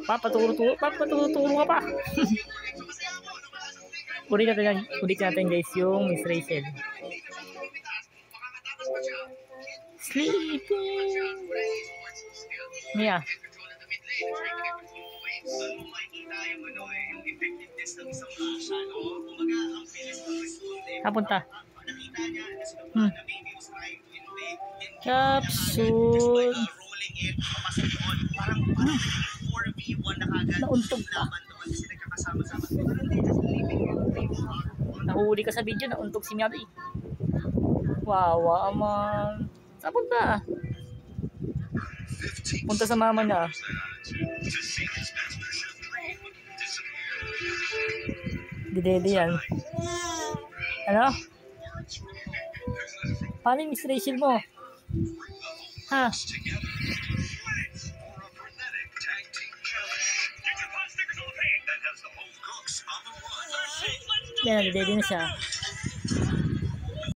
Papaturo ka pa. Ulit natin guys yung Miss Rachel. Sleeping. Mia. Napunta. Capsule. Nauntog pa. Nahuli ka sa video, nauntog si Miabi. Wawa man. Saan punta? Punta sa mama niya. Didede yan. Ano? Paano yung Miss Rachel mo? Ha? Yan, didede na siya.